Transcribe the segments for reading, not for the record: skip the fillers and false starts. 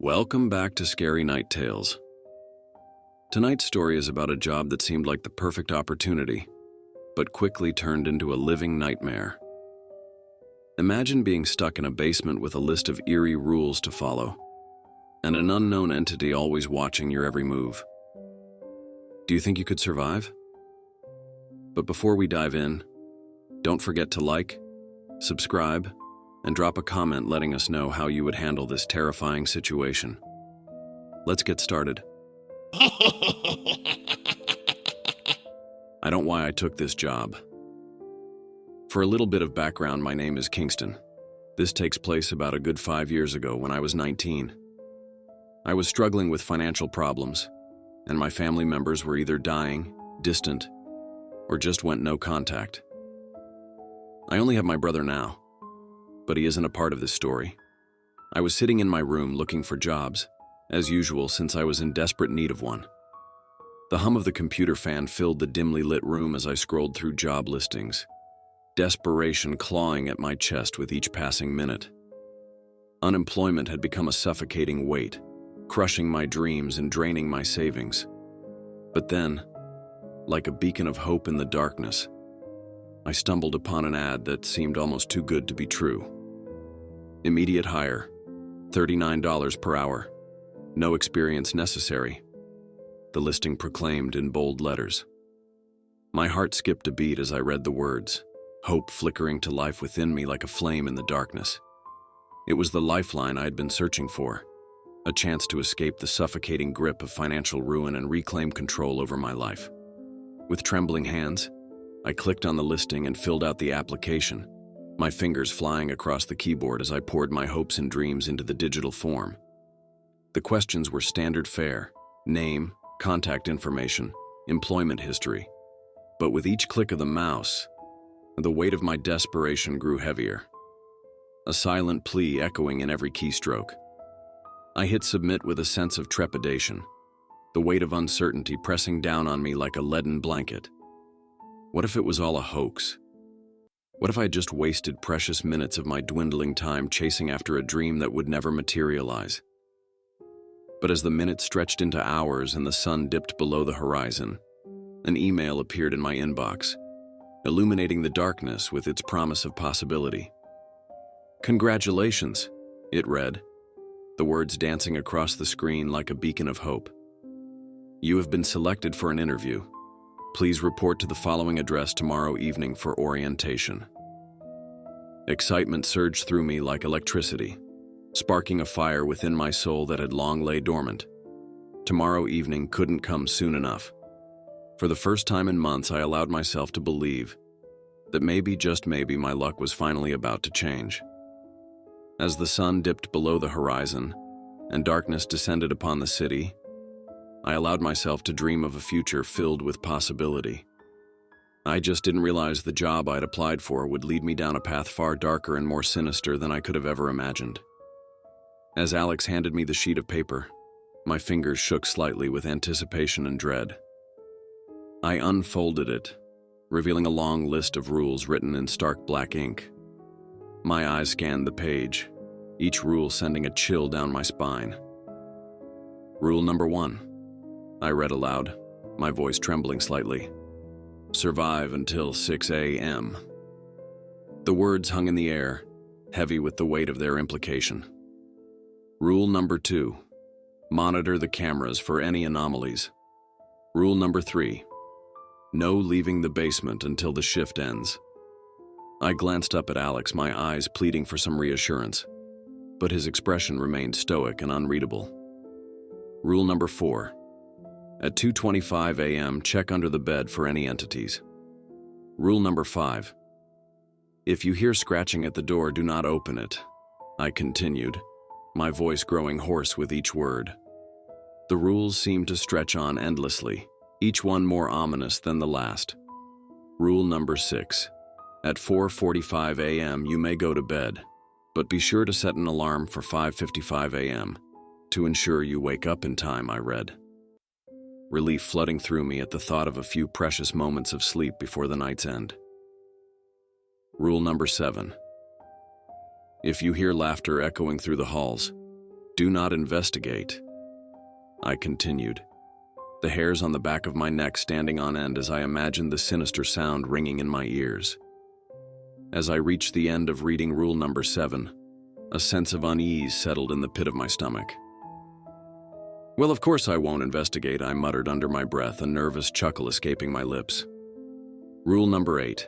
Welcome back to Scary Night Tales. Tonight's story is about a job that seemed like the perfect opportunity, but quickly turned into a living nightmare. Imagine being stuck in a basement with a list of eerie rules to follow, and an unknown entity always watching your every move. Do you think you could survive? But before we dive in, don't forget to like, subscribe, and drop a comment letting us know how you would handle this terrifying situation. Let's get started. I don't know why I took this job. For a little bit of background, my name is Kingston. This takes place about a good 5 years ago when I was 19. I was struggling with financial problems, and my family members were either dying, distant, or just went no contact. I only have my brother now, but he isn't a part of this story. I was sitting in my room looking for jobs, as usual since I was in desperate need of one. The hum of the computer fan filled the dimly lit room as I scrolled through job listings, desperation clawing at my chest with each passing minute. Unemployment had become a suffocating weight, crushing my dreams and draining my savings. But then, like a beacon of hope in the darkness, I stumbled upon an ad that seemed almost too good to be true. Immediate hire, $39 per hour, no experience necessary, the listing proclaimed in bold letters. My heart skipped a beat as I read the words, hope flickering to life within me like a flame in the darkness. It was the lifeline I had been searching for, a chance to escape the suffocating grip of financial ruin and reclaim control over my life. With trembling hands, I clicked on the listing and filled out the application, my fingers flying across the keyboard as I poured my hopes and dreams into the digital form. The questions were standard fare: name, contact information, employment history. But with each click of the mouse, the weight of my desperation grew heavier, a silent plea echoing in every keystroke. I hit submit with a sense of trepidation, the weight of uncertainty pressing down on me like a leaden blanket. What if it was all a hoax? What if I just wasted precious minutes of my dwindling time chasing after a dream that would never materialize? But as the minutes stretched into hours and the sun dipped below the horizon, an email appeared in my inbox, illuminating the darkness with its promise of possibility. "Congratulations," it read, the words dancing across the screen like a beacon of hope. "You have been selected for an interview. Please report to the following address tomorrow evening for orientation." Excitement surged through me like electricity, sparking a fire within my soul that had long lay dormant. Tomorrow evening couldn't come soon enough. For the first time in months, I allowed myself to believe that maybe, just maybe, my luck was finally about to change. As the sun dipped below the horizon and darkness descended upon the city, I allowed myself to dream of a future filled with possibility. I just didn't realize the job I'd applied for would lead me down a path far darker and more sinister than I could have ever imagined. As Alex handed me the sheet of paper, my fingers shook slightly with anticipation and dread. I unfolded it, revealing a long list of rules written in stark black ink. My eyes scanned the page, each rule sending a chill down my spine. Rule number 1. I read aloud, my voice trembling slightly. "Survive until 6 a.m. The words hung in the air, heavy with the weight of their implication. Rule number 2. Monitor the cameras for any anomalies. Rule number 3. No leaving the basement until the shift ends. I glanced up at Alex, my eyes pleading for some reassurance, but his expression remained stoic and unreadable. Rule number 4. At 2:25 a.m., check under the bed for any entities. Rule number 5. If you hear scratching at the door, do not open it. I continued, my voice growing hoarse with each word. The rules seemed to stretch on endlessly, each one more ominous than the last. Rule number 6. At 4:45 a.m., you may go to bed, but be sure to set an alarm for 5:55 a.m. to ensure you wake up in time, I read. Relief flooding through me at the thought of a few precious moments of sleep before the night's end. Rule number 7. If you hear laughter echoing through the halls, Do not investigate. I continued, the hairs on the back of my neck standing on end as I imagined the sinister sound ringing in my ears. As I reached the end of reading rule number 7, a sense of unease settled in the pit of my stomach. Well, of course I won't investigate, I muttered under my breath, a nervous chuckle escaping my lips. Rule number 8.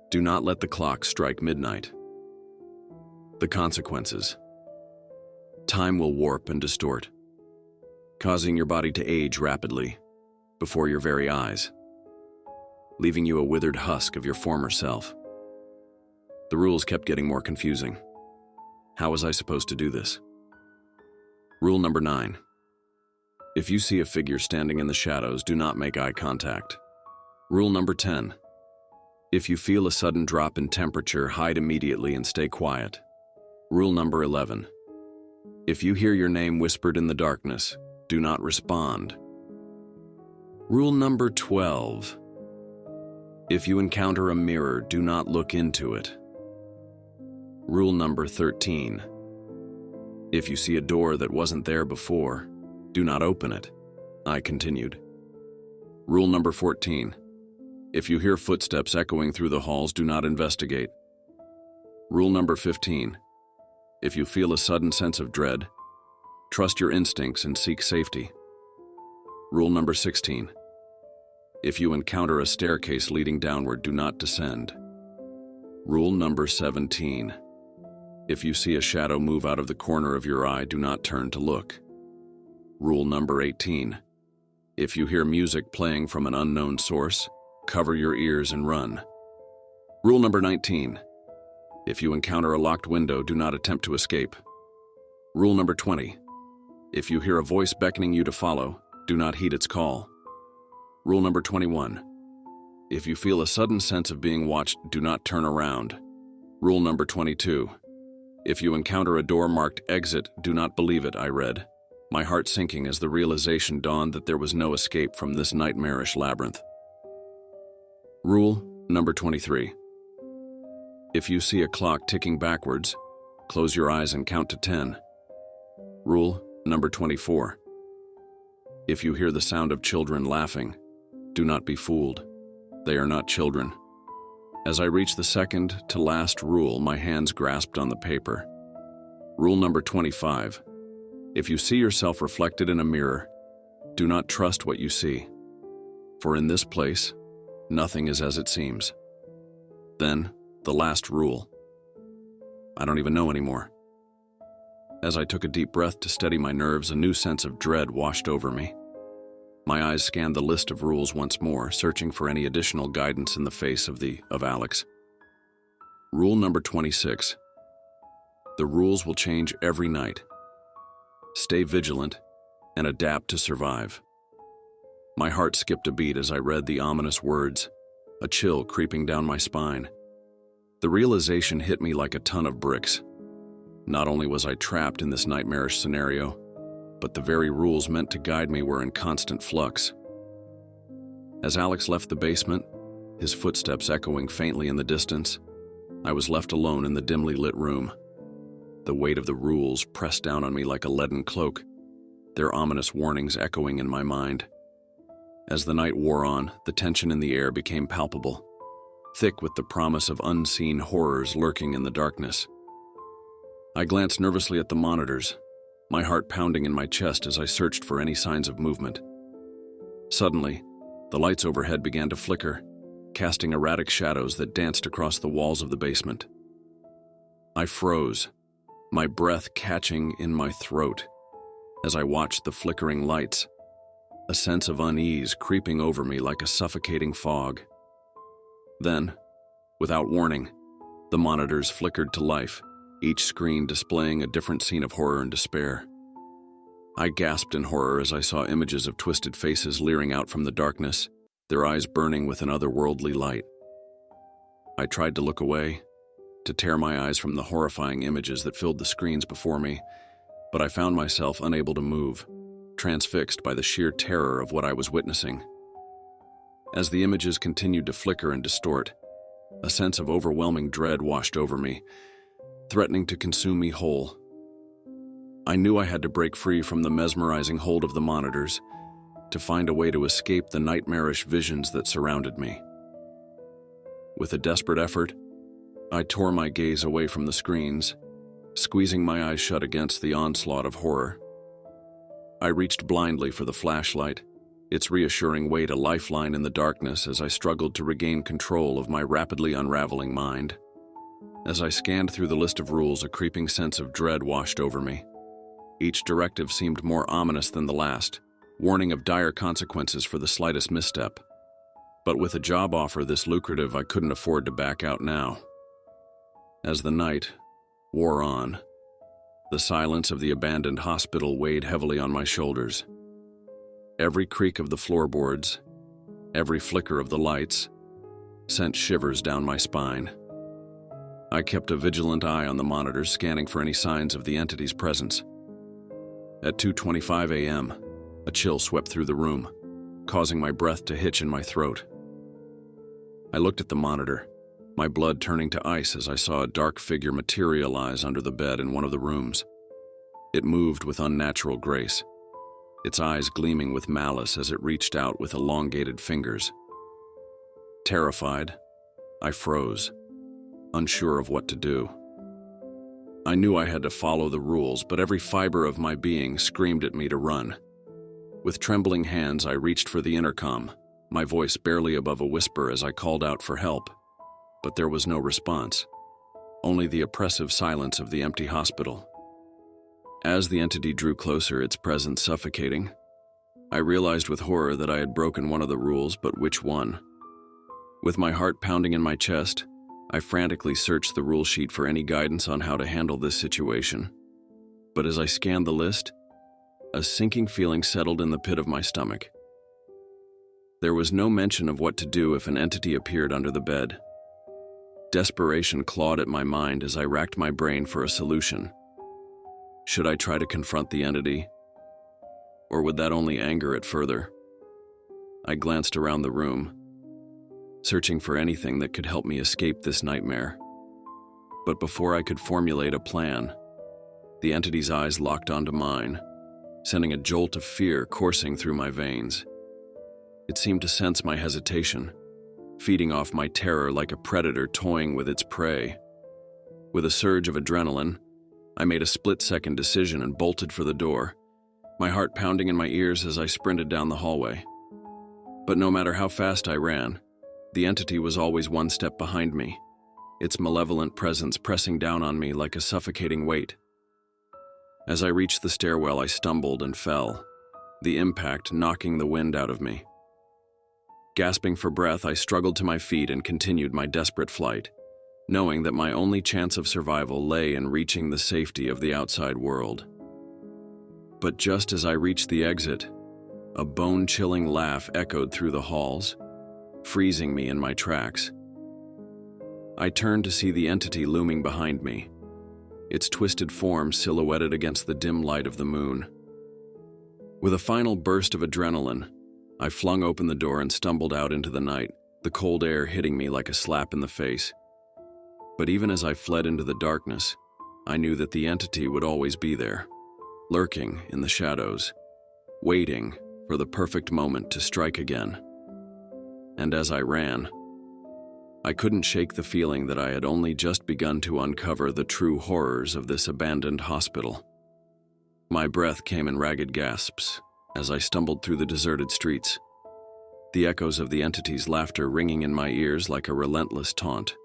Do not let the clock strike midnight. The consequences. Time will warp and distort, causing your body to age rapidly before your very eyes, leaving you a withered husk of your former self. The rules kept getting more confusing. How was I supposed to do this? Rule number 9. If you see a figure standing in the shadows, do not make eye contact. Rule number 10. If you feel a sudden drop in temperature, hide immediately and stay quiet. Rule number 11. If you hear your name whispered in the darkness, do not respond. Rule number 12. If you encounter a mirror, do not look into it. Rule number 13. If you see a door that wasn't there before, do not open it. I continued. Rule number 14. If you hear footsteps echoing through the halls, do not investigate. Rule number 15. If you feel a sudden sense of dread, trust your instincts and seek safety. Rule number 16. If you encounter a staircase leading downward, do not descend. Rule number 17. If you see a shadow move out of the corner of your eye, do not turn to look. Rule number 18. If you hear music playing from an unknown source, cover your ears and run. Rule number 19. If you encounter a locked window, do not attempt to escape. Rule number 20. If you hear a voice beckoning you to follow, do not heed its call. Rule number 21. If you feel a sudden sense of being watched, do not turn around. Rule number 22. If you encounter a door marked exit, do not believe it, I read, my heart sinking as the realization dawned that there was no escape from this nightmarish labyrinth. Rule number 23. If you see a clock ticking backwards, close your eyes and count to 10. Rule number 24. If you hear the sound of children laughing, do not be fooled. They are not children. As I reached the second to last rule, my hands grasped on the paper. Rule number 25. If you see yourself reflected in a mirror, do not trust what you see. For in this place, nothing is as it seems. Then, the last rule. I don't even know anymore. As I took a deep breath to steady my nerves, a new sense of dread washed over me. My eyes scanned the list of rules once more, searching for any additional guidance in the face of Alex. Rule number 26. The rules will change every night. Stay vigilant and adapt to survive. My heart skipped a beat as I read the ominous words, a chill creeping down my spine. The realization hit me like a ton of bricks. Not only was I trapped in this nightmarish scenario, but the very rules meant to guide me were in constant flux. As Alex left the basement, his footsteps echoing faintly in the distance, I was left alone in the dimly lit room. The weight of the rules pressed down on me like a leaden cloak, their ominous warnings echoing in my mind. As the night wore on, the tension in the air became palpable, thick with the promise of unseen horrors lurking in the darkness. I glanced nervously at the monitors, my heart pounding in my chest as I searched for any signs of movement. Suddenly, the lights overhead began to flicker, casting erratic shadows that danced across the walls of the basement. I froze, my breath catching in my throat as I watched the flickering lights, a sense of unease creeping over me like a suffocating fog. Then, without warning, the monitors flickered to life, each screen displaying a different scene of horror and despair. I gasped in horror as I saw images of twisted faces leering out from the darkness, their eyes burning with an otherworldly light. I tried to look away, to tear my eyes from the horrifying images that filled the screens before me, but I found myself unable to move, transfixed by the sheer terror of what I was witnessing. As the images continued to flicker and distort, a sense of overwhelming dread washed over me, threatening to consume me whole. I knew I had to break free from the mesmerizing hold of the monitors to find a way to escape the nightmarish visions that surrounded me. With a desperate effort, I tore my gaze away from the screens, squeezing my eyes shut against the onslaught of horror. I reached blindly for the flashlight, its reassuring weight a lifeline in the darkness as I struggled to regain control of my rapidly unraveling mind. As I scanned through the list of rules, a creeping sense of dread washed over me. Each directive seemed more ominous than the last, warning of dire consequences for the slightest misstep. But with a job offer this lucrative, I couldn't afford to back out now. As the night wore on, the silence of the abandoned hospital weighed heavily on my shoulders. Every creak of the floorboards, every flicker of the lights, sent shivers down my spine. I kept a vigilant eye on the monitors, scanning for any signs of the entity's presence. At 2:25 a.m., a chill swept through the room, causing my breath to hitch in my throat. I looked at the monitor, my blood turning to ice as I saw a dark figure materialize under the bed in one of the rooms. It moved with unnatural grace, its eyes gleaming with malice as it reached out with elongated fingers. Terrified, I froze, unsure of what to do. I knew I had to follow the rules, but every fiber of my being screamed at me to run. With trembling hands, I reached for the intercom, my voice barely above a whisper as I called out for help. But there was no response, only the oppressive silence of the empty hospital. As the entity drew closer, its presence suffocating, I realized with horror that I had broken one of the rules, but which one? With my heart pounding in my chest, I frantically searched the rule sheet for any guidance on how to handle this situation. But as I scanned the list, a sinking feeling settled in the pit of my stomach. There was no mention of what to do if an entity appeared under the bed. Desperation clawed at my mind as I racked my brain for a solution. Should I try to confront the entity? Or would that only anger it further? I glanced around the room, searching for anything that could help me escape this nightmare. But before I could formulate a plan, the entity's eyes locked onto mine, sending a jolt of fear coursing through my veins. It seemed to sense my hesitation, feeding off my terror like a predator toying with its prey. With a surge of adrenaline, I made a split-second decision and bolted for the door, my heart pounding in my ears as I sprinted down the hallway. But no matter how fast I ran, the entity was always one step behind me, its malevolent presence pressing down on me like a suffocating weight. As I reached the stairwell, I stumbled and fell, the impact knocking the wind out of me. Gasping for breath, I struggled to my feet and continued my desperate flight, knowing that my only chance of survival lay in reaching the safety of the outside world. But just as I reached the exit, a bone-chilling laugh echoed through the halls, freezing me in my tracks. I turned to see the entity looming behind me, its twisted form silhouetted against the dim light of the moon. With a final burst of adrenaline, I flung open the door and stumbled out into the night, the cold air hitting me like a slap in the face. But even as I fled into the darkness, I knew that the entity would always be there, lurking in the shadows, waiting for the perfect moment to strike again. And as I ran, I couldn't shake the feeling that I had only just begun to uncover the true horrors of this abandoned hospital. My breath came in ragged gasps as I stumbled through the deserted streets, the echoes of the entity's laughter ringing in my ears like a relentless taunt.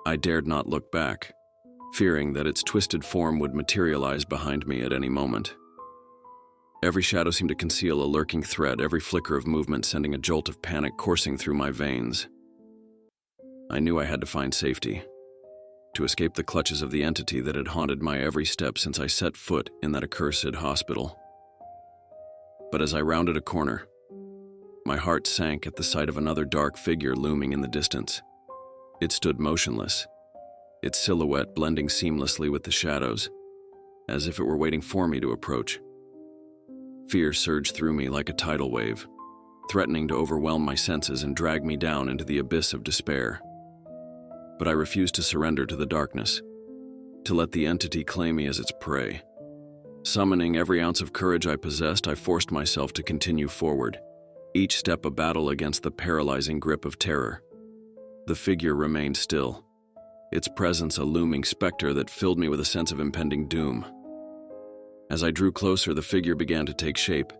I dared not look back, fearing that its twisted form would materialize behind me at any moment. Every shadow seemed to conceal a lurking threat, every flicker of movement sending a jolt of panic coursing through my veins. I knew I had to find safety, to escape the clutches of the entity that had haunted my every step since I set foot in that accursed hospital. But as I rounded a corner, my heart sank at the sight of another dark figure looming in the distance. It stood motionless, its silhouette blending seamlessly with the shadows, as if it were waiting for me to approach. Fear surged through me like a tidal wave, threatening to overwhelm my senses and drag me down into the abyss of despair. But I refused to surrender to the darkness, to let the entity claim me as its prey. Summoning every ounce of courage I possessed, I forced myself to continue forward, each step a battle against the paralyzing grip of terror. The figure remained still, its presence a looming specter that filled me with a sense of impending doom. As I drew closer, the figure began to take shape,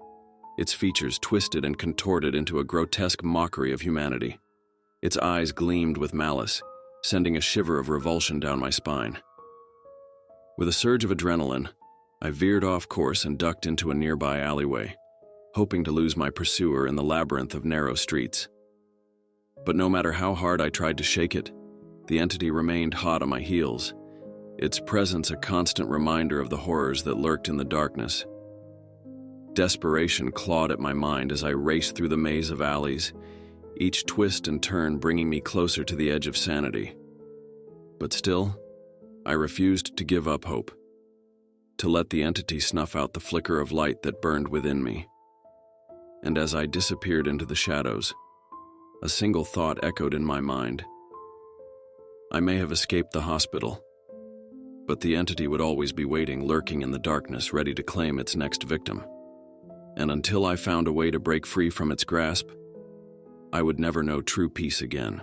its features twisted and contorted into a grotesque mockery of humanity. Its eyes gleamed with malice, sending a shiver of revulsion down my spine. With a surge of adrenaline, I veered off course and ducked into a nearby alleyway, hoping to lose my pursuer in the labyrinth of narrow streets. But no matter how hard I tried to shake it, the entity remained hot on my heels, its presence a constant reminder of the horrors that lurked in the darkness. Desperation clawed at my mind as I raced through the maze of alleys, each twist and turn bringing me closer to the edge of sanity. But still, I refused to give up hope, to let the entity snuff out the flicker of light that burned within me. And as I disappeared into the shadows, a single thought echoed in my mind. I may have escaped the hospital, but the entity would always be waiting, lurking in the darkness, ready to claim its next victim. And until I found a way to break free from its grasp, I would never know true peace again.